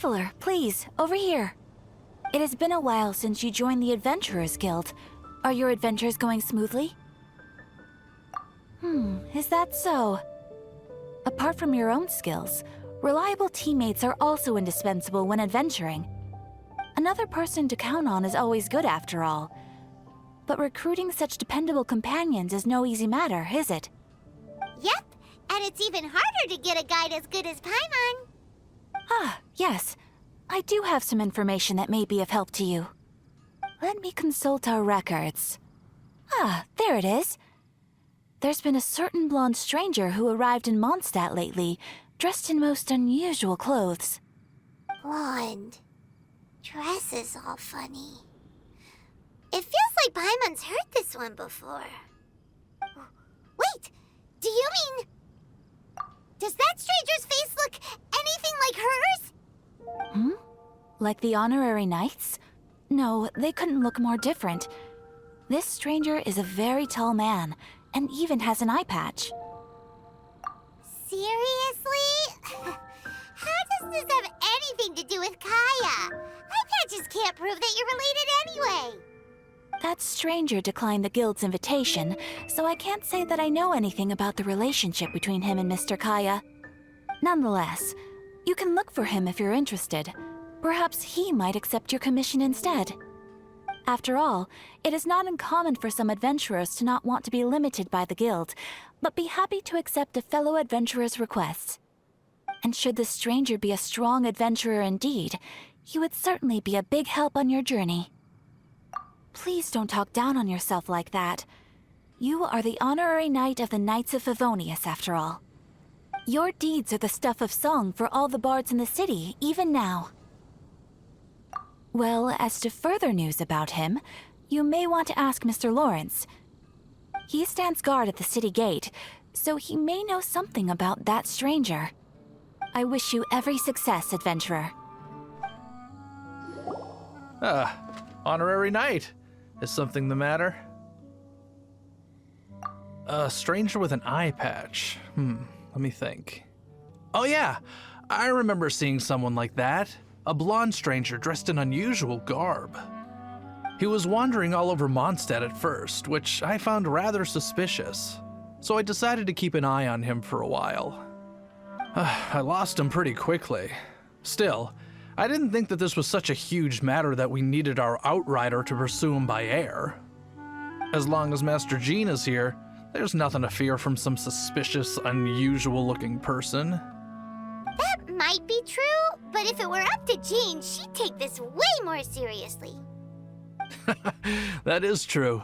Traveler, please, over here. It has been a while since you joined the Adventurers Guild. Are your adventures going smoothly? Is that so? Apart from your own skills, reliable teammates are also indispensable when adventuring. Another person to count on is always good after all. But recruiting such dependable companions is no easy matter, is it? Yep, and it's even harder to get a guide as good as Paimon. Ah, yes. I do have some information that may be of help to you. Let me consult our records. Ah, there it is. There's been a certain blonde stranger who arrived in Mondstadt lately, dressed in most unusual clothes. Blonde. Dresses all funny. It feels like Paimon's heard this one before. Wait, do you mean... Does that stranger's face look anything like hers? Like the honorary knights? No, they couldn't look more different. This stranger is a very tall man, and even has an eye patch. Seriously? How does this have anything to do with Kaya? Eye patches can't prove that you're related anyway. That stranger declined the guild's invitation, so I can't say that I know anything about the relationship between him and Mr. Kaya. Nonetheless, you can look for him if you're interested. Perhaps he might accept your commission instead. After all, it is not uncommon for some adventurers to not want to be limited by the guild, but be happy to accept a fellow adventurer's requests. And should the stranger be a strong adventurer indeed, he would certainly be a big help on your journey. Please don't talk down on yourself like that. You are the honorary knight of the Knights of Favonius, after all. Your deeds are the stuff of song for all the bards in the city, even now. Well, as to further news about him, you may want to ask Mr. Lawrence. He stands guard at the city gate, so he may know something about that stranger. I wish you every success, adventurer. Honorary knight. Is something the matter? A stranger with an eye patch. Let me think. Oh yeah, I remember seeing someone like that. A blonde stranger dressed in unusual garb. He was wandering all over Mondstadt at first, which I found rather suspicious. So I decided to keep an eye on him for a while. I lost him pretty quickly. Still, I didn't think that this was such a huge matter that we needed our outrider to pursue him by air. As long as Master Jean is here, there's nothing to fear from some suspicious, unusual-looking person. That might be true, but if it were up to Jean, she'd take this way more seriously. That is true.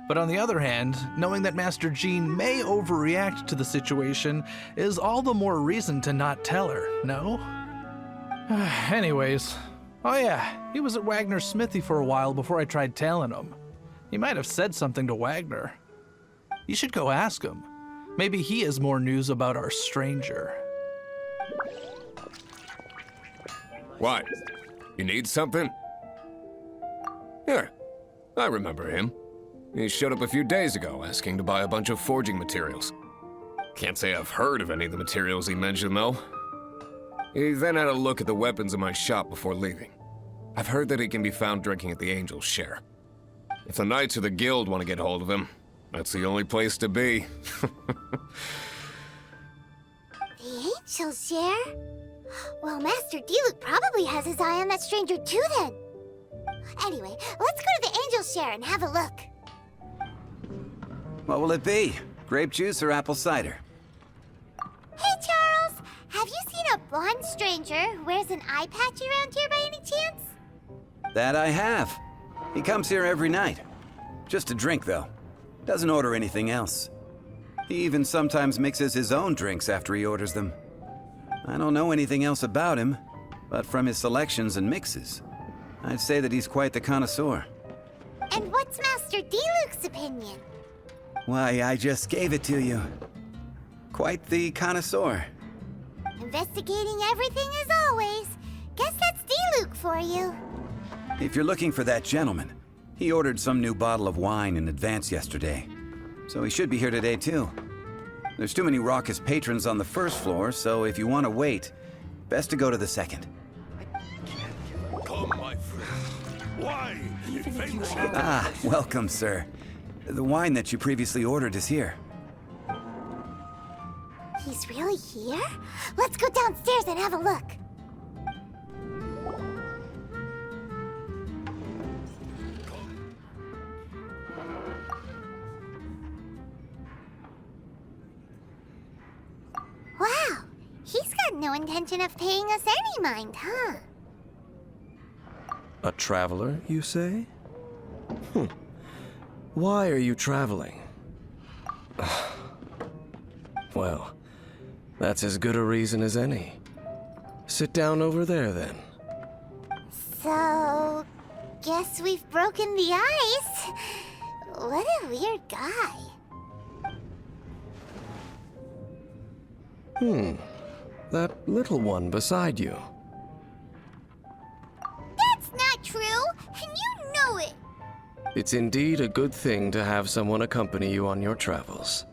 But on the other hand, knowing that Master Jean may overreact to the situation is all the more reason to not tell her, no? Anyways, oh yeah, he was at Wagner's smithy for a while before I tried tailing him. He might have said something to Wagner. You should go ask him. Maybe he has more news about our stranger. What? You need something? Here, I remember him. He showed up a few days ago asking to buy a bunch of forging materials. Can't say I've heard of any of the materials he mentioned, though. He then had a look at the weapons in my shop before leaving. I've heard that he can be found drinking at the Angel's Share. If the Knights of the Guild want to get hold of him, that's the only place to be. The Angel's Share? Well, Master Diluc probably has his eye on that stranger too, then. Anyway, let's go to the Angel's Share and have a look. What will it be? Grape juice or apple cider? Hey, Charles! Have you seen a blonde stranger who wears an eye patch around here by any chance? That I have. He comes here every night. Just to drink, though. Doesn't order anything else. He even sometimes mixes his own drinks after he orders them. I don't know anything else about him, but from his selections and mixes, I'd say that he's quite the connoisseur. And what's Master Diluc's opinion? Why, I just gave it to you. Quite the connoisseur. Investigating everything as always. Guess that's Diluc for you. If you're looking for that gentleman, he ordered some new bottle of wine in advance yesterday. So he should be here today too. There's too many raucous patrons on the first floor, so if you want to wait, best to go to the second. Ah, welcome, sir. The wine that you previously ordered is here. He's really here? Let's go downstairs and have a look. Wow, he's got no intention of paying us any mind, huh? A traveler, you say? Why are you traveling? Well, that's as good a reason as any. Sit down over there, then. So, guess we've broken the ice. What a weird guy. That little one beside you. That's not true, and you know it. It's indeed a good thing to have someone accompany you on your travels.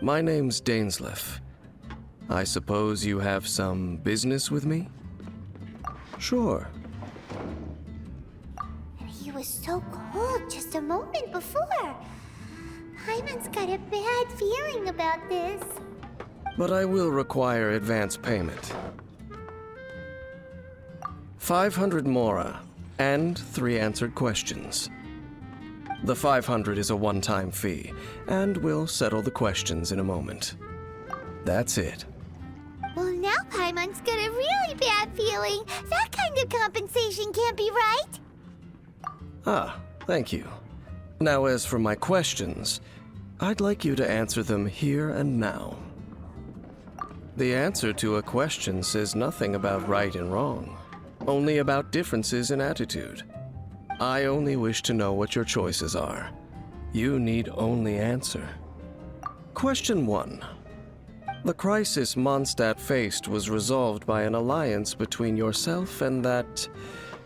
My name's Dainsleif. I suppose you have some business with me? Sure. And he was so cold just a moment before. Paimon's got a bad feeling about this. But I will require advance payment. 500 mora, and 3 answered questions. The 500 is a one-time fee, and we'll settle the questions in a moment. That's it. Well, now Paimon's got a really bad feeling. That kind of compensation can't be right. Ah, thank you. Now, as for my questions, I'd like you to answer them here and now. The answer to a question says nothing about right and wrong, only about differences in attitude. I only wish to know what your choices are. You need only answer. Question 1. The crisis Mondstadt faced was resolved by an alliance between yourself and that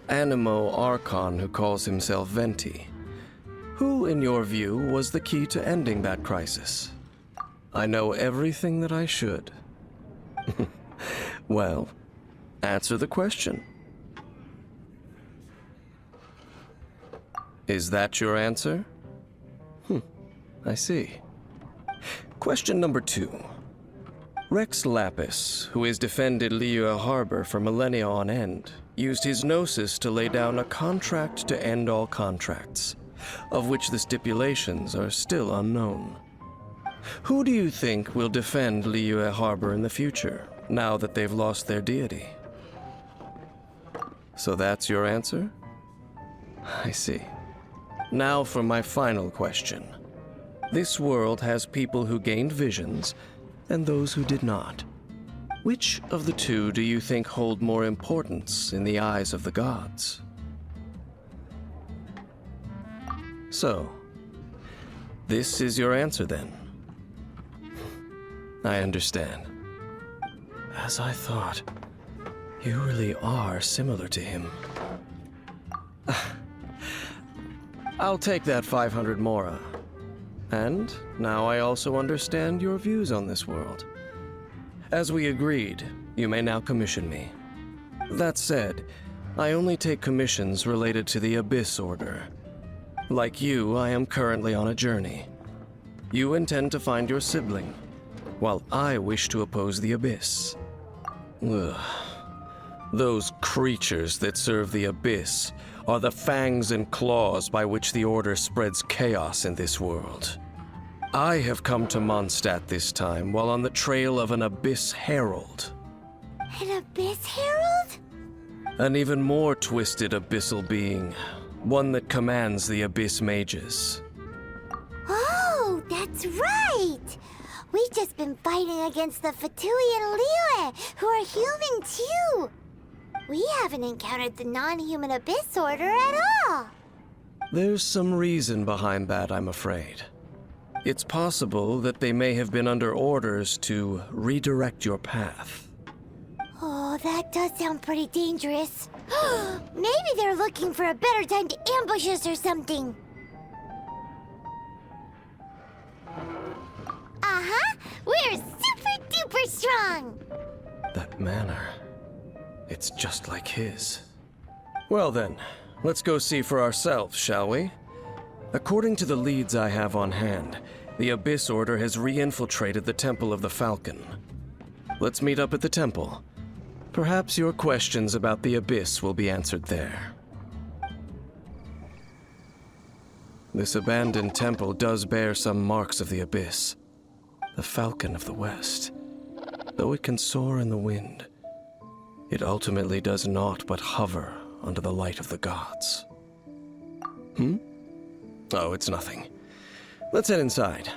Animo Archon who calls himself Venti. Who, in your view, was the key to ending that crisis? I know everything that I should. Well, answer the question. Is that your answer? I see. Question number 2. Rex Lapis, who has defended Liyue Harbor for millennia on end, used his gnosis to lay down a contract to end all contracts, of which the stipulations are still unknown. Who do you think will defend Liyue Harbor in the future, now that they've lost their deity? So that's your answer? I see. Now for my final question. This world has people who gained visions, and those who did not. Which of the two do you think hold more importance in the eyes of the gods? So, this is your answer then? I understand. As I thought, you really are similar to him. I'll take that 500 mora. And now I also understand your views on this world. As we agreed, you may now commission me. That said, I only take commissions related to the Abyss Order. Like you, I am currently on a journey. You intend to find your sibling, while I wish to oppose the Abyss. Ugh. Those creatures that serve the Abyss are the fangs and claws by which the Order spreads chaos in this world. I have come to Mondstadt this time while on the trail of an Abyss Herald. An Abyss Herald? An even more twisted abyssal being, one that commands the Abyss Mages. Oh, that's right! We've just been fighting against the Fatui and Liyue, who are human too! We haven't encountered the non-human Abyss Order at all! There's some reason behind that, I'm afraid. It's possible that they may have been under orders to redirect your path. Oh, that does sound pretty dangerous. Maybe they're looking for a better time to ambush us or something. Uh-huh! We're super duper strong! That manner, it's just like his. Well then, let's go see for ourselves, shall we? According to the leads I have on hand, the Abyss Order has re-infiltrated the Temple of the Falcon. Let's meet up at the temple. Perhaps your questions about the Abyss will be answered there. This abandoned temple does bear some marks of the Abyss. The Falcon of the West. Though it can soar in the wind, it ultimately does naught but hover under the light of the gods. Oh, it's nothing. Let's head inside.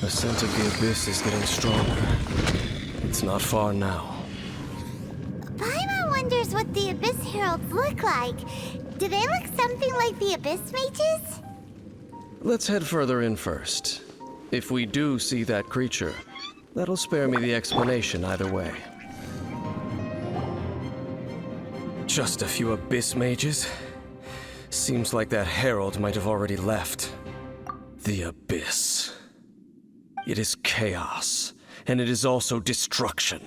The scent of the Abyss is getting stronger. It's not far now. Paimon wonders what the Abyss Heralds look like. Do they look something like the Abyss Mages? Let's head further in first. If we do see that creature, that'll spare me the explanation either way. Just a few Abyss Mages? Seems like that Herald might have already left. The Abyss. It is chaos, and it is also destruction.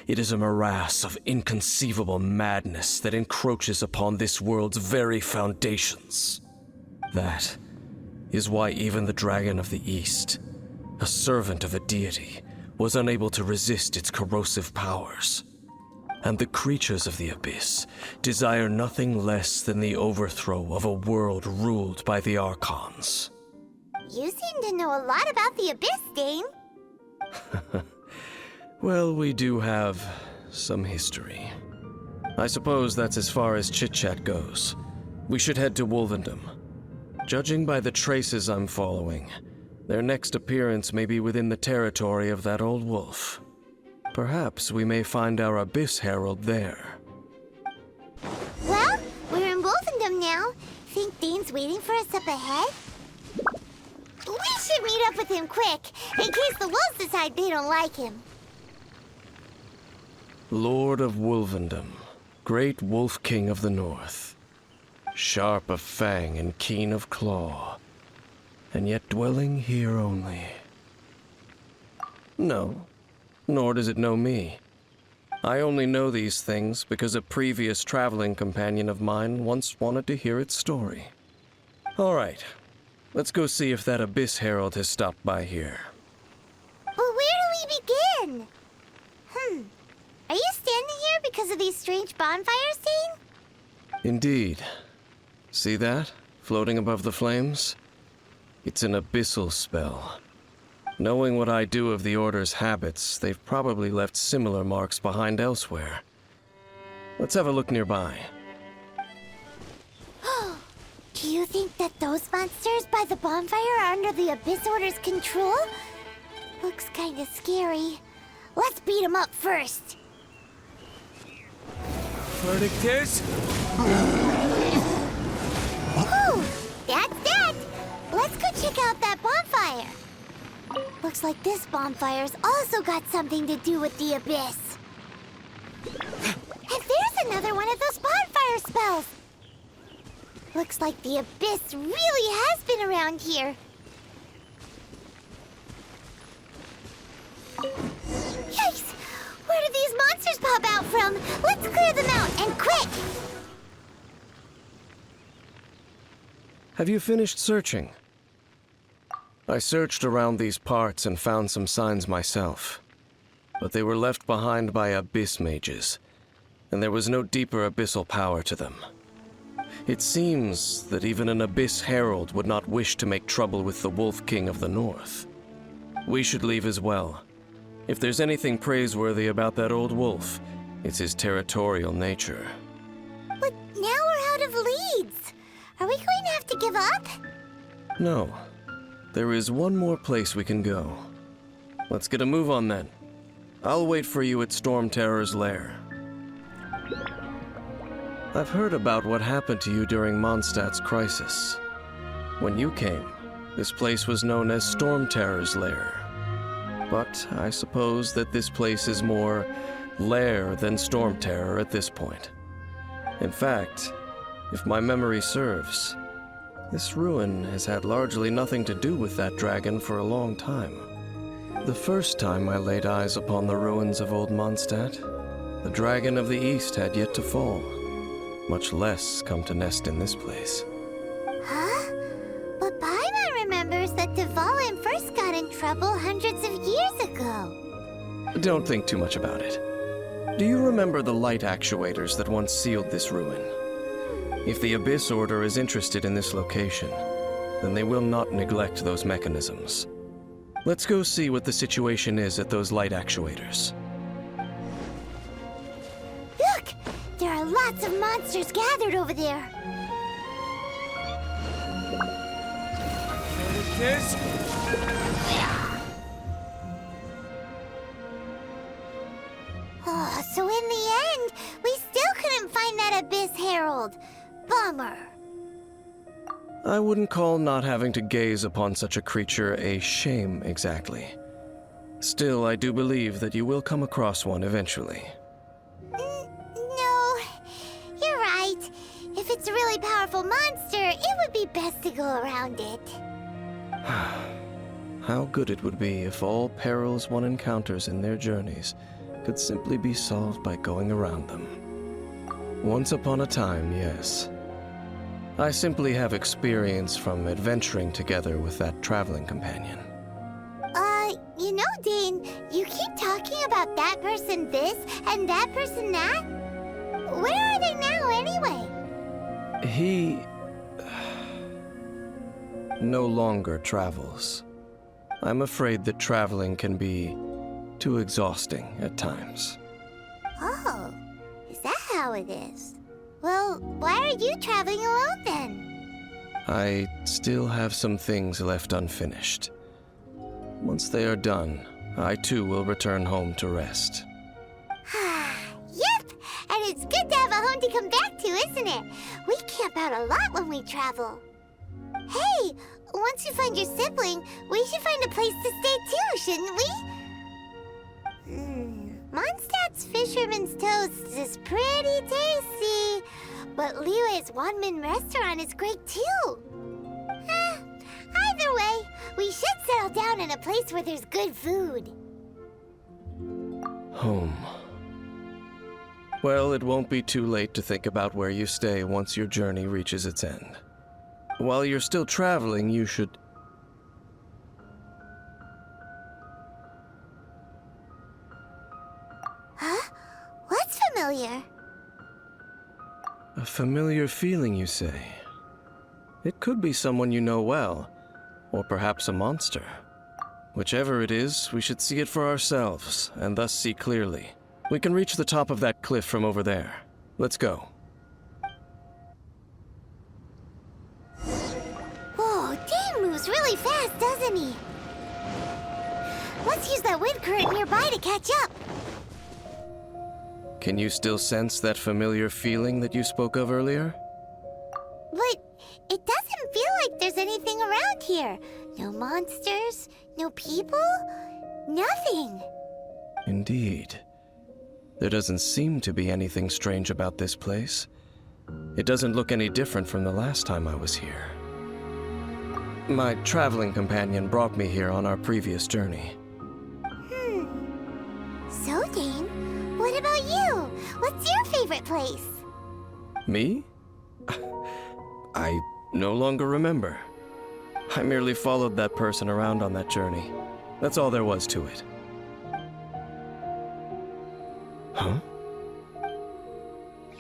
It is a morass of inconceivable madness that encroaches upon this world's very foundations. That is why even the Dragon of the East, a servant of a deity, was unable to resist its corrosive powers. And the creatures of the Abyss desire nothing less than the overthrow of a world ruled by the Archons. You seem to know a lot about the Abyss, Dane. Well, we do have some history. I suppose that's as far as chit-chat goes. We should head to Wolvendom. Judging by the traces I'm following, their next appearance may be within the territory of that old wolf. Perhaps we may find our Abyss Herald there. Well, we're in Wolfendom now. Think Dane's waiting for us up ahead? We should meet up with him quick, in case the wolves decide they don't like him. Lord of Wolvendom, great Wolf King of the North. Sharp of fang and keen of claw, and yet dwelling here only. No, nor does it know me. I only know these things because a previous traveling companion of mine once wanted to hear its story. All right, let's go see if that Abyss Herald has stopped by here. But where do we begin? Are you standing here because of these strange bonfires, Dane? Indeed. See that, floating above the flames? It's an abyssal spell. Knowing what I do of the Order's habits, they've probably left similar marks behind elsewhere. Let's have a look nearby. Do you think that those monsters by the bonfire are under the Abyss Order's control? Looks kinda scary. Let's beat them up first. Verdict is? Whew, that's that! Let's go check out that bonfire. Looks like this bonfire's also got something to do with the Abyss. And there's another one of those bonfire spells. Looks like the Abyss really has been around here. Yikes! Where did these monsters pop out from? Let's clear them out, and quick! Have you finished searching? I searched around these parts and found some signs myself. But they were left behind by Abyss Mages, and there was no deeper abyssal power to them. It seems that even an Abyss Herald would not wish to make trouble with the Wolf King of the North. We should leave as well. If there's anything praiseworthy about that old wolf, it's his territorial nature. But now we're out of leads. Are we going to have to give up? No. There is one more place we can go. Let's get a move on then. I'll wait for you at Stormterror's lair. I've heard about what happened to you during Mondstadt's crisis. When you came, this place was known as Stormterror's lair. But I suppose that this place is more lair than Stormterror at this point. In fact, if my memory serves, this ruin has had largely nothing to do with that dragon for a long time. The first time I laid eyes upon the ruins of old Mondstadt, The dragon of the east had yet to fall, much less come to nest in this place. Huh? But Paimon remembers that Dvalin first got in trouble hundreds of years ago. Don't think too much about it. Do you remember the light actuators that once sealed this ruin? If the Abyss Order is interested in this location, then they will not neglect those mechanisms. Let's go see what the situation is at those light actuators. Look! There are lots of monsters gathered over there. This? Oh, so in the end, we still couldn't find that Abyss Herald. Bummer. I wouldn't call not having to gaze upon such a creature a shame exactly. Still, I do believe that you will come across one eventually. No, you're right. If it's a really powerful monster, it would be best to go around it. How good it would be if all perils one encounters in their journeys could simply be solved by going around them. Once upon a time, yes. I simply have experience from adventuring together with that traveling companion. You know, Dane, you keep talking about that person this and that person that. Where are they now, anyway? He no longer travels. I'm afraid that traveling can be too exhausting at times. Oh, is that how it is? Well, why are you traveling alone then? I still have some things left unfinished. Once they are done, I too will return home to rest. Yep, and it's good to have a home to come back to, isn't it? We camp out a lot when we travel. Hey, once you find your sibling, we should find a place to stay too, shouldn't we? Mondstadt's Fisherman's Toast is pretty tasty, but Liyue's one-man restaurant is great too. Either way, we should settle down in a place where there's good food. Home. Well, it won't be too late to think about where you stay once your journey reaches its end. While you're still traveling, you should... Huh? What's familiar? A familiar feeling, you say? It could be someone you know well, or perhaps a monster. Whichever it is, we should see it for ourselves, and thus see clearly. We can reach the top of that cliff from over there. Let's go. Whoa, Dane moves really fast, doesn't he? Let's use that wind current nearby to catch up. Can you still sense that familiar feeling that you spoke of earlier? But it doesn't feel like there's anything around here. No monsters, no people, nothing. Indeed. There doesn't seem to be anything strange about this place. It doesn't look any different from the last time I was here. My traveling companion brought me here on our previous journey. So, Dane, what about you? What's your favorite place? Me? I no longer remember. I merely followed that person around on that journey. That's all there was to it. Huh?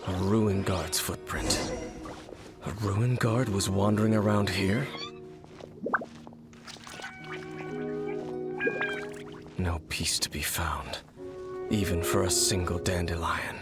A ruin guard's footprint. A ruin guard was wandering around here? No peace to be found, even for a single dandelion.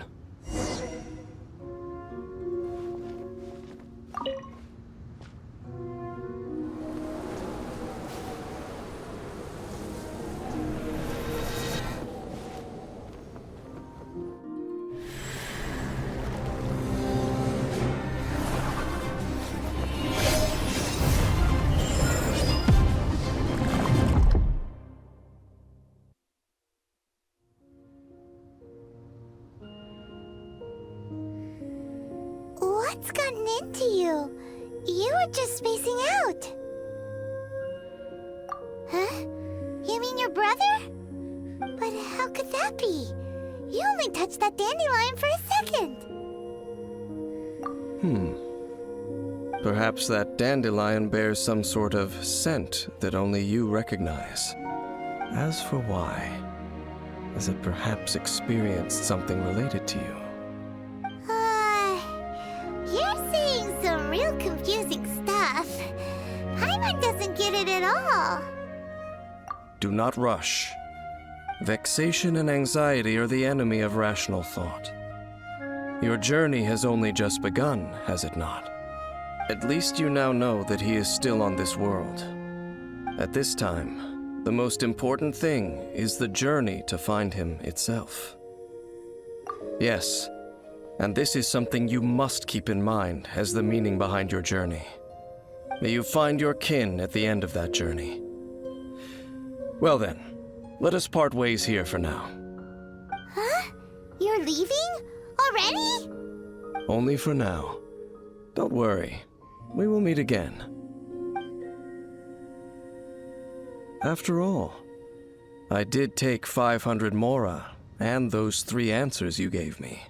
What's gotten into you? You were just spacing out. Huh? You mean your brother? But how could that be? You only touched that dandelion for a second. Perhaps that dandelion bears some sort of scent that only you recognize. As for why, has it perhaps experienced something related to you? You're saying some real confusing stuff. Paimon doesn't get it at all. Do not rush. Vexation and anxiety are the enemy of rational thought. Your journey has only just begun, has it not? At least you now know that he is still on this world. At this time, the most important thing is the journey to find him itself. Yes, and this is something you must keep in mind as the meaning behind your journey. May you find your kin at the end of that journey. Well then, let us part ways here for now. Huh? You're leaving? Already? Only for now. Don't worry, we will meet again. After all, I did take 500 mora and those 3 answers you gave me.